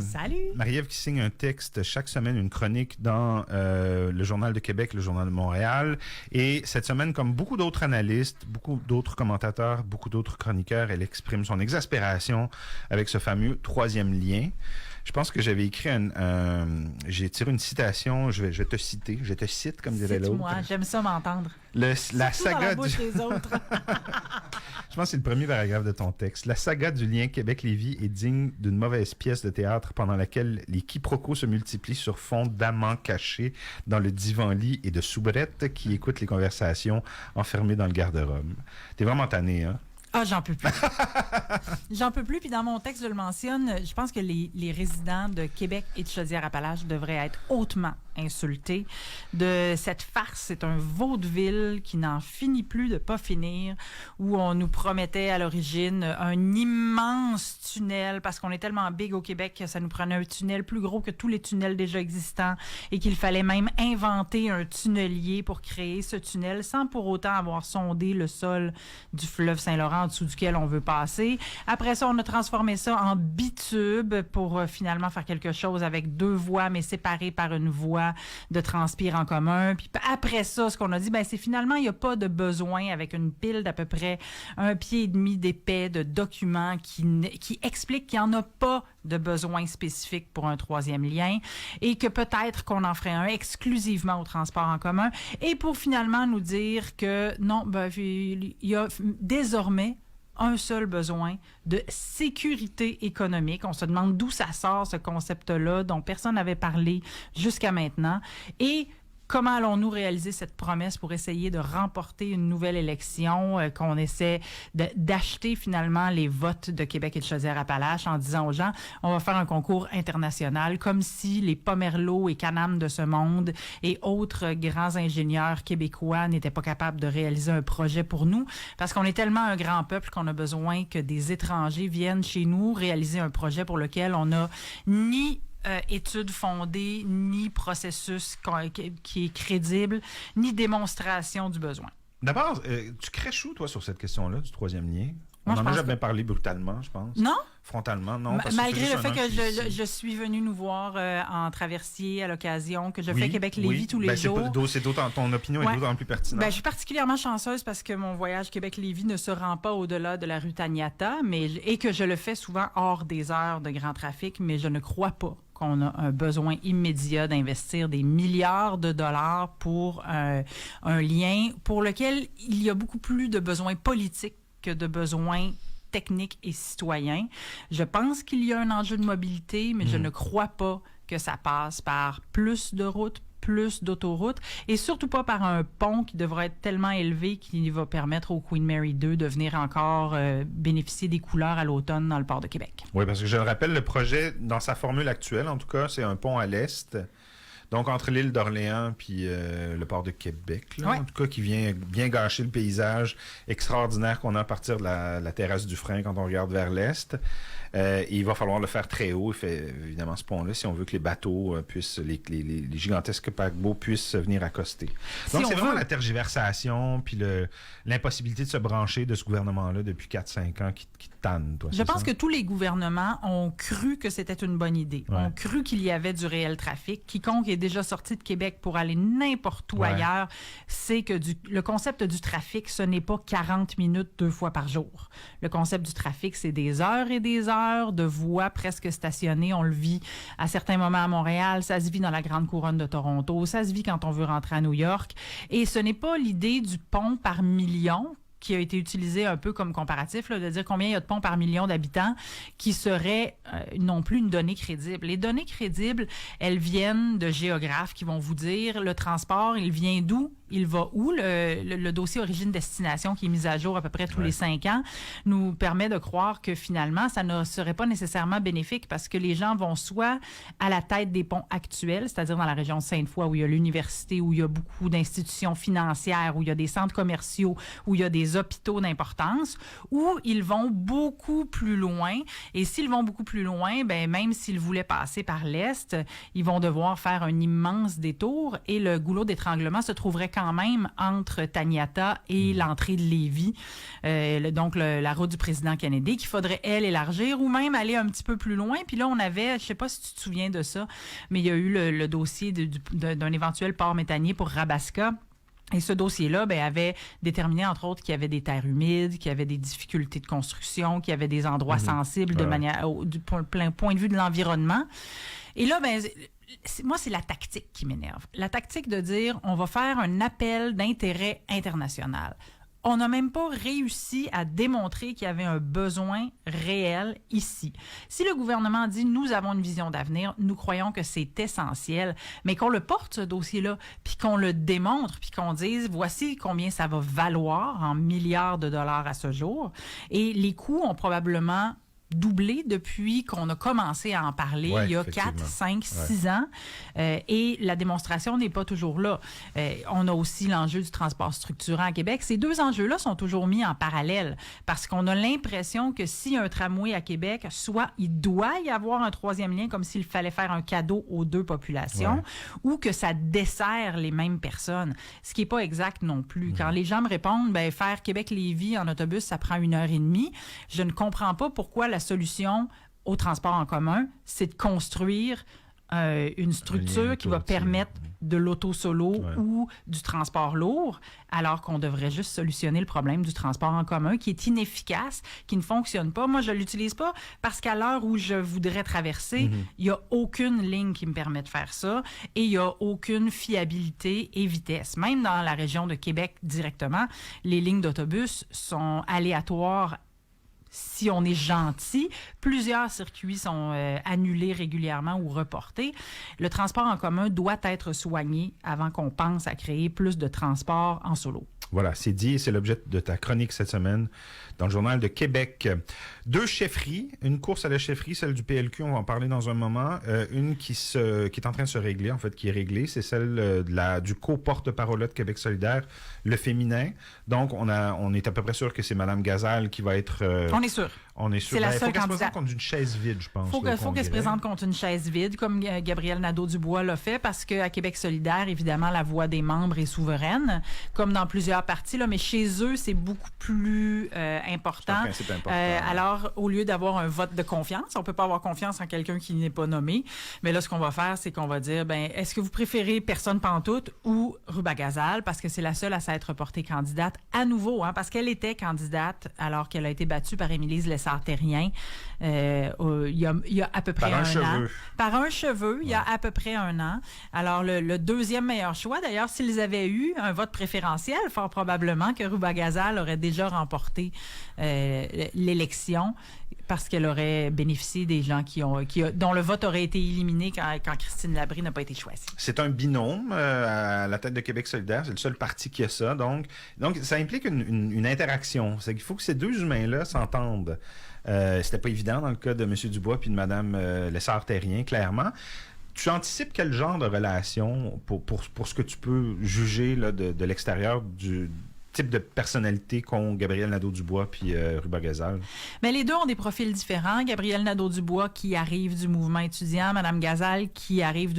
Salut! Marie-Ève qui signe un texte chaque semaine, une chronique dans le Journal de Québec, le Journal de Montréal. Et cette semaine, comme beaucoup d'autres analystes, beaucoup d'autres commentateurs, beaucoup d'autres chroniqueurs, elle exprime son exaspération avec ce fameux troisième lien. Je pense que j'avais écrit j'ai tiré une citation, je vais te citer, je te cite comme dirait l'autre. Moi, j'aime ça m'entendre. La saga dans la bouche des autres. Je pense que c'est le premier paragraphe de ton texte. La saga du lien Québec-Lévis est digne d'une mauvaise pièce de théâtre pendant laquelle les quiproquos se multiplient sur fond d'amants cachés dans le divan-lit et de soubrettes qui écoutent les conversations enfermées dans le garde-robe. T'es vraiment tanné, hein? Ah, j'en peux plus. J'en peux plus. Puis dans mon texte, je le mentionne, je pense que les résidents de Québec et de Chaudière-Appalaches devraient être hautement insultés de cette farce. C'est un vaudeville qui n'en finit plus de pas finir, où on nous promettait à l'origine un immense tunnel, parce qu'on est tellement big au Québec que ça nous prenait un tunnel plus gros que tous les tunnels déjà existants et qu'il fallait même inventer un tunnelier pour créer ce tunnel sans pour autant avoir sondé le sol du fleuve Saint-Laurent en dessous duquel on veut passer. Après ça, on a transformé ça en bitube pour finalement faire quelque chose avec deux voies, mais séparées par une voie de transpire en commun. Puis après ça, ce qu'on a dit, c'est finalement, il n'y a pas de besoin avec une pile d'à peu près 1,5 pied d'épais de documents qui expliquent qu'il n'y en a pas de besoin spécifique pour un troisième lien et que peut-être qu'on en ferait un exclusivement au transport en commun et pour finalement nous dire que non, il y a désormais un seul besoin de sécurité économique. On se demande d'où ça sort, ce concept-là, dont personne n'avait parlé jusqu'à maintenant. Et comment allons-nous réaliser cette promesse pour essayer de remporter une nouvelle élection, qu'on essaie d'acheter finalement les votes de Québec et de Chaudière-Appalaches en disant aux gens, on va faire un concours international, comme si les Pomerleau et Canam de ce monde et autres grands ingénieurs québécois n'étaient pas capables de réaliser un projet pour nous, parce qu'on est tellement un grand peuple qu'on a besoin que des étrangers viennent chez nous réaliser un projet pour lequel on n'a ni études fondées, ni processus qui est crédible, ni démonstration du besoin. D'abord, tu crèches où, toi, sur cette question-là du troisième lien? Moi, on en a jamais parlé brutalement, je pense. Non? Frontalement, non. Malgré le fait que je suis venue nous voir en traversier à l'occasion, que je fais Québec-Lévis tous les jours. C'est d'autant, ton opinion est d'autant plus pertinente. Je suis particulièrement chanceuse parce que mon voyage Québec-Lévis ne se rend pas au-delà de la rue Taniata, et que je le fais souvent hors des heures de grand trafic, mais je ne crois pas qu'on a un besoin immédiat d'investir des milliards de dollars pour un lien pour lequel il y a beaucoup plus de besoins politiques que de besoins techniques et citoyens. Je pense qu'il y a un enjeu de mobilité, mais je ne crois pas que ça passe par plus de routes, plus d'autoroutes, et surtout pas par un pont qui devrait être tellement élevé qu'il va permettre au Queen Mary 2 de venir encore bénéficier des couleurs à l'automne dans le port de Québec. Oui, parce que je le rappelle, le projet, dans sa formule actuelle, en tout cas, c'est un pont à l'est. Donc, entre l'île d'Orléans puis le port de Québec, là, en tout cas, qui vient bien gâcher le paysage extraordinaire qu'on a à partir de la terrasse du Frein quand on regarde vers l'est. Et il va falloir le faire très haut, évidemment, ce pont-là, si on veut que les bateaux puissent, les gigantesques paquebots puissent venir accoster. Donc, c'est vraiment la tergiversation puis l'impossibilité de se brancher de ce gouvernement-là depuis 4-5 ans qui tanne, toi. Je pense que tous les gouvernements ont cru que c'était une bonne idée. Ont cru qu'il y avait du réel trafic. Quiconque est déjà sorti de Québec pour aller n'importe où ailleurs, c'est que le concept du trafic, ce n'est pas 40 minutes 2 fois par jour. Le concept du trafic, c'est des heures et des heures de voies presque stationnées. On le vit à certains moments à Montréal, ça se vit dans la grande couronne de Toronto, ça se vit quand on veut rentrer à New York. Et ce n'est pas l'idée du pont par million qui a été utilisé un peu comme comparatif, là, de dire combien il y a de ponts par million d'habitants, qui serait non plus une donnée crédible. Les données crédibles, elles viennent de géographes qui vont vous dire le transport, il vient d'où? Il va où? Le dossier origine-destination qui est mis à jour à peu près tous les 5 ans nous permet de croire que finalement, ça ne serait pas nécessairement bénéfique parce que les gens vont soit à la tête des ponts actuels, c'est-à-dire dans la région de Sainte-Foy où il y a l'université, où il y a beaucoup d'institutions financières, où il y a des centres commerciaux, où il y a des hôpitaux d'importance, ou ils vont beaucoup plus loin. Et s'ils vont beaucoup plus loin, même s'ils voulaient passer par l'Est, ils vont devoir faire un immense détour et le goulot d'étranglement se trouverait quand même entre Taniata et l'entrée de Lévis, donc la route du président Kennedy, qu'il faudrait, elle, élargir ou même aller un petit peu plus loin. Puis là, on avait, je sais pas si tu te souviens de ça, mais il y a eu le dossier d'un éventuel port méthanier pour Rabaska. Et ce dossier-là avait déterminé, entre autres, qu'il y avait des terres humides, qu'il y avait des difficultés de construction, qu'il y avait des endroits sensibles de manière, du point de vue de l'environnement. Et là, moi, c'est la tactique qui m'énerve. La tactique de dire, on va faire un appel d'intérêt international. On n'a même pas réussi à démontrer qu'il y avait un besoin réel ici. Si le gouvernement dit « nous avons une vision d'avenir, nous croyons que c'est essentiel », mais qu'on le porte, ce dossier-là, puis qu'on le démontre, puis qu'on dise « voici combien ça va valoir en milliards de dollars à ce jour », et les coûts ont probablement doublé depuis qu'on a commencé à en parler il y a 4, 5, 6 ans. Et la démonstration n'est pas toujours là. On a aussi l'enjeu du transport structurant à Québec. Ces deux enjeux-là sont toujours mis en parallèle parce qu'on a l'impression que s'il y a un tramway à Québec, soit il doit y avoir un troisième lien comme s'il fallait faire un cadeau aux deux populations ou que ça dessert les mêmes personnes. Ce qui n'est pas exact non plus. Quand les gens me répondent, faire Québec-Lévis en autobus, ça prend 1h30, je ne comprends pas pourquoi la solution au transport en commun, c'est de construire une structure qui va permettre de l'auto-solo ou du transport lourd, alors qu'on devrait juste solutionner le problème du transport en commun qui est inefficace, qui ne fonctionne pas. Moi, je ne l'utilise pas parce qu'à l'heure où je voudrais traverser, il n'y a aucune ligne qui me permet de faire ça et il n'y a aucune fiabilité et vitesse. Même dans la région de Québec directement, les lignes d'autobus sont aléatoires. Si on est gentil, plusieurs circuits sont annulés régulièrement ou reportés. Le transport en commun doit être soigné avant qu'on pense à créer plus de transport en solo. Voilà, c'est dit et c'est l'objet de ta chronique cette semaine dans le Journal de Québec. 2 chefferies, une course à la chefferie, celle du PLQ, on va en parler dans un moment. Une qui est en train de se régler, en fait, qui est réglée, c'est celle du co-porte-parole de Québec solidaire, le féminin. Donc, on est à peu près sûr que c'est Mme Gazal qui va être... on est sûr. On est sûr. C'est la seule faut qu'elle se candidate. présente contre une chaise vide, je pense. Il faut qu'elle se présente contre une chaise vide, comme Gabriel Nadeau-Dubois l'a fait, parce qu'à Québec solidaire, évidemment, la voix des membres est souveraine, comme dans plusieurs partis, là, mais chez eux, c'est beaucoup plus important. C'est important. Alors, au lieu d'avoir un vote de confiance, on peut pas avoir confiance en quelqu'un qui n'est pas nommé, mais là, ce qu'on va faire, c'est qu'on va dire, est-ce que vous préférez personne pantoute ou Ruba Gazal, parce que c'est la seule à s'être portée candidate à nouveau, parce qu'elle était candidate alors qu'elle a été battue par Émilise Lessard-Terrien il y a à peu près un an. Par un cheveu, il y a à peu près un an. Alors, le deuxième meilleur choix, d'ailleurs, s'ils avaient eu un vote préférentiel, fort probablement que Ruba Gazal aurait déjà remporté l'élection parce qu'elle aurait bénéficié des gens dont le vote aurait été éliminé quand Christine Labrie n'a pas été choisie. C'est un binôme à la tête de Québec solidaire. C'est le seul parti qui a ça. Donc ça implique une interaction. C'est qu'il faut que ces deux humains-là s'entendent. C'était pas évident dans le cas de M. Dubois puis de Mme Lessard-Terrien, clairement. Tu anticipes quel genre de relation pour ce que tu peux juger là, de l'extérieur du type de personnalité qu'ont Gabriel Nadeau-Dubois puis Ruba Gazal? Mais les deux ont des profils différents. Gabriel Nadeau-Dubois qui arrive du mouvement étudiant, Mme Gazal qui arrive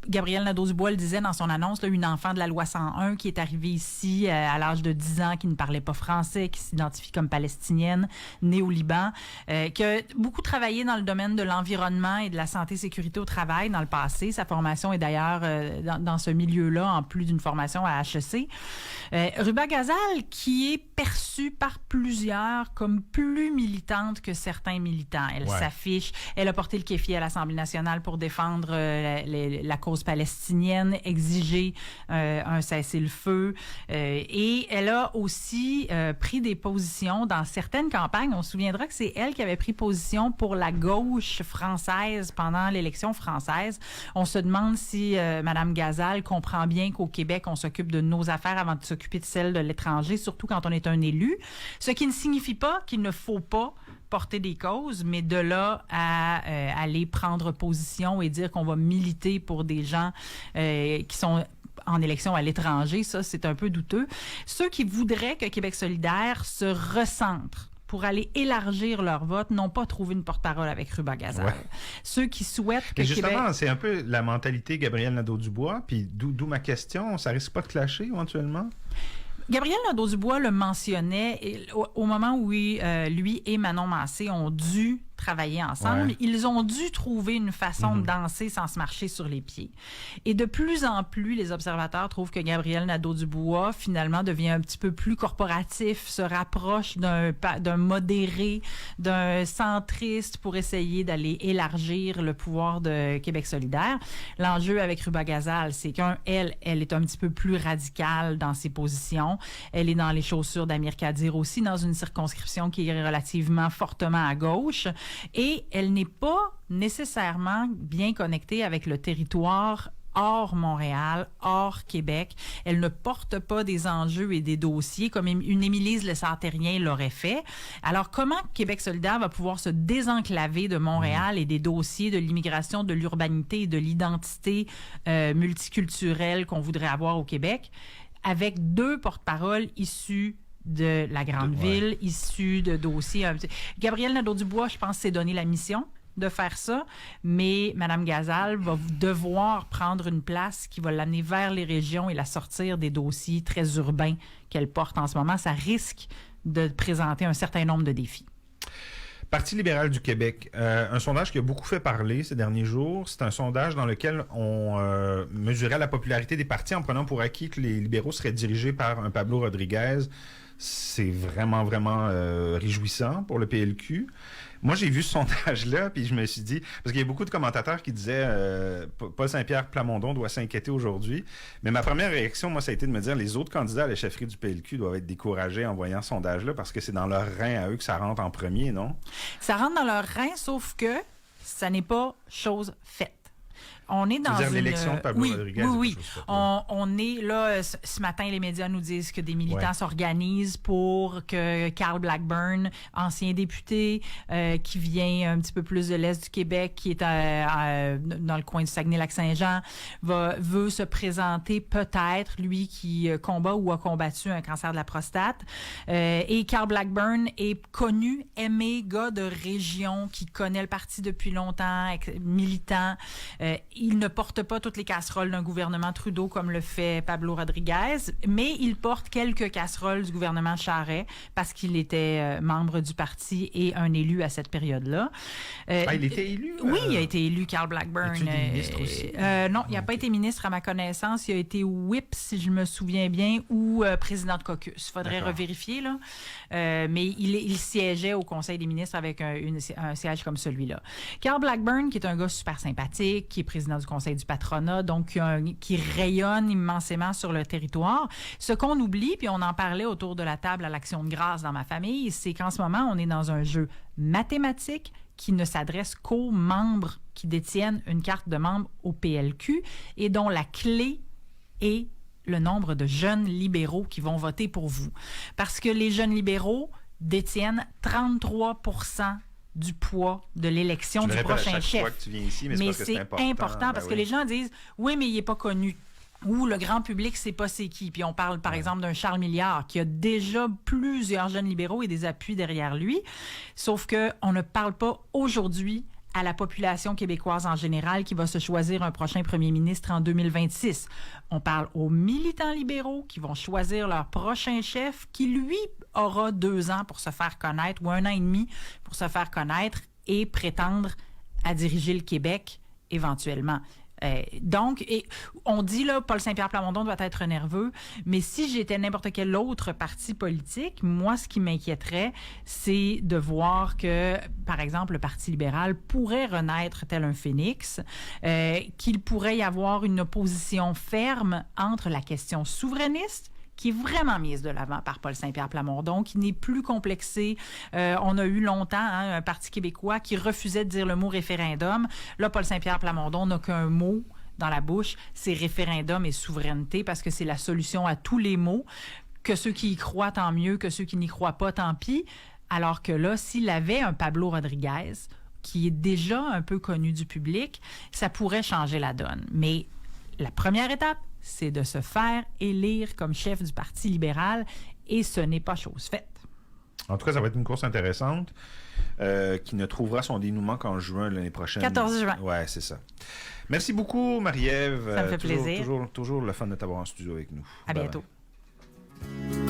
Gabriel Nadeau-Dubois le disait dans son annonce, là, une enfant de la loi 101 qui est arrivée ici à l'âge de 10 ans, qui ne parlait pas français, qui s'identifie comme palestinienne, née au Liban, qui a beaucoup travaillé dans le domaine de l'environnement et de la santé-sécurité au travail dans le passé. Sa formation est d'ailleurs dans ce milieu-là, en plus d'une formation à HEC. Ruba Gazal, qui est perçue par plusieurs comme plus militante que certains militants. Elle s'affiche, elle a porté le kéfi à l'Assemblée nationale pour défendre la cause palestinienne, exiger un cessez-le-feu. Et elle a aussi pris des positions dans certaines campagnes. On se souviendra que c'est elle qui avait pris position pour la gauche française pendant l'élection française. On se demande si Mme Gazal comprend bien qu'au Québec, on s'occupe de nos affaires avant de s'occuper de celles de l'étranger, surtout quand on est un élu. Ce qui ne signifie pas qu'il ne faut pas porter des causes, mais de là à aller prendre position et dire qu'on va militer pour des gens qui sont en élection à l'étranger, ça, c'est un peu douteux. Ceux qui voudraient que Québec solidaire se recentre pour aller élargir leur vote, n'ont pas trouvé une porte-parole avec Ruba-Gazal. Ouais. Ceux qui souhaitent que justement, Québec... c'est un peu la mentalité Gabriel Nadeau-Dubois, puis d'où ma question, ça risque pas de clasher éventuellement? Gabriel Nadeau-Dubois le mentionnait au moment où lui et Manon Massé ont dû travailler ensemble. Ouais. Ils ont dû trouver une façon de danser sans se marcher sur les pieds. Et de plus en plus, les observateurs trouvent que Gabriel Nadeau-Dubois, finalement, devient un petit peu plus corporatif, se rapproche d'un modéré, d'un centriste pour essayer d'aller élargir le pouvoir de Québec solidaire. L'enjeu avec Ruba-Gazal, c'est elle est un petit peu plus radicale dans ses positions. Elle est dans les chaussures d'Amir Kadir aussi, dans une circonscription qui est relativement fortement à gauche. Et elle n'est pas nécessairement bien connectée avec le territoire hors Montréal, hors Québec. Elle ne porte pas des enjeux et des dossiers comme une Émilise Le-Sartérien l'aurait fait. Alors, comment Québec solidaire va pouvoir se désenclaver de Montréal et des dossiers de l'immigration, de l'urbanité et de l'identité multiculturelle qu'on voudrait avoir au Québec avec deux porte-paroles issus de la grande ville, issus de dossiers. Gabriel Nadeau-Dubois, je pense, s'est donné la mission de faire ça, mais Mme Gazal va devoir prendre une place qui va l'amener vers les régions et la sortir des dossiers très urbains qu'elle porte en ce moment. Ça risque de présenter un certain nombre de défis. Parti libéral du Québec, un sondage qui a beaucoup fait parler ces derniers jours. C'est un sondage dans lequel on mesurait la popularité des partis en prenant pour acquis que les libéraux seraient dirigés par un Pablo Rodriguez. C'est vraiment, vraiment réjouissant pour le PLQ. Moi, j'ai vu ce sondage-là, puis je me suis dit... Parce qu'il y a beaucoup de commentateurs qui disaient Paul Saint-Pierre Plamondon doit s'inquiéter aujourd'hui. Mais ma première réaction, moi, ça a été de me dire les autres candidats à la chefferie du PLQ doivent être découragés en voyant ce sondage-là parce que c'est dans leur rein à eux que ça rentre en premier, non? Ça rentre dans leur rein, sauf que ça n'est pas chose faite. On est dans l'élection de Pablo Rodriguez. Oui. On est là, ce matin, les médias nous disent que des militants s'organisent pour que Carl Blackburn, ancien député, qui vient un petit peu plus de l'Est du Québec, qui est dans le coin du Saguenay-Lac-Saint-Jean, veut se présenter peut-être, lui qui combat ou a combattu un cancer de la prostate. Et Carl Blackburn est connu, aimé, gars de région, qui connaît le parti depuis longtemps, militant. Il ne porte pas toutes les casseroles d'un gouvernement Trudeau comme le fait Pablo Rodriguez, mais il porte quelques casseroles du gouvernement Charest parce qu'il était membre du parti et un élu à cette période-là. Il était élu? Oui, il a été élu, Carl Blackburn. Est-il ministre aussi? Non, il n'a pas été ministre à ma connaissance. Il a été whip, si je me souviens bien, ou président de caucus. Il faudrait revérifier, là. Mais il siégeait au Conseil des ministres avec un siège comme celui-là. Carl Blackburn, qui est un gars super sympathique, qui est président du Conseil du patronat, donc qui rayonne immensément sur le territoire. Ce qu'on oublie, puis on en parlait autour de la table à l'Action de grâce dans ma famille, c'est qu'en ce moment, on est dans un jeu mathématique qui ne s'adresse qu'aux membres qui détiennent une carte de membre au PLQ et dont la clé est le nombre de jeunes libéraux qui vont voter pour vous. Parce que les jeunes libéraux détiennent 33% du poids de l'élection du prochain chef. Fois que tu viens ici, mais c'est important parce que les gens disent « Oui, mais il n'est pas connu ». Ou le grand public, c'est pas c'est qui. Puis on parle, par exemple, d'un Charles Milliard qui a déjà plusieurs jeunes libéraux et des appuis derrière lui. Sauf qu'on ne parle pas aujourd'hui à la population québécoise en général qui va se choisir un prochain premier ministre en 2026. On parle aux militants libéraux qui vont choisir leur prochain chef qui, lui, aura 2 ans pour se faire connaître ou 1 an et demi pour se faire connaître et prétendre à diriger le Québec éventuellement. Donc, on dit, là, Paul Saint-Pierre Plamondon doit être nerveux, mais si j'étais n'importe quel autre parti politique, moi, ce qui m'inquiéterait, c'est de voir que, par exemple, le Parti libéral pourrait renaître tel un phénix, qu'il pourrait y avoir une opposition ferme entre la question souverainiste, qui est vraiment mise de l'avant par Paul Saint-Pierre Plamondon, qui n'est plus complexé. On a eu longtemps un Parti québécois qui refusait de dire le mot référendum. Là, Paul Saint-Pierre Plamondon n'a qu'un mot dans la bouche, c'est référendum et souveraineté, parce que c'est la solution à tous les maux. Que ceux qui y croient, tant mieux, que ceux qui n'y croient pas, tant pis. Alors que là, s'il avait un Pablo Rodriguez, qui est déjà un peu connu du public, ça pourrait changer la donne. Mais la première étape, c'est de se faire élire comme chef du Parti libéral et ce n'est pas chose faite. En tout cas, ça va être une course intéressante qui ne trouvera son dénouement qu'en juin l'année prochaine. 14 juin. Ouais, c'est ça. Merci beaucoup, Marie-Ève. Ça me fait plaisir. Toujours le fun de t'avoir en studio avec nous. À bientôt. Bye.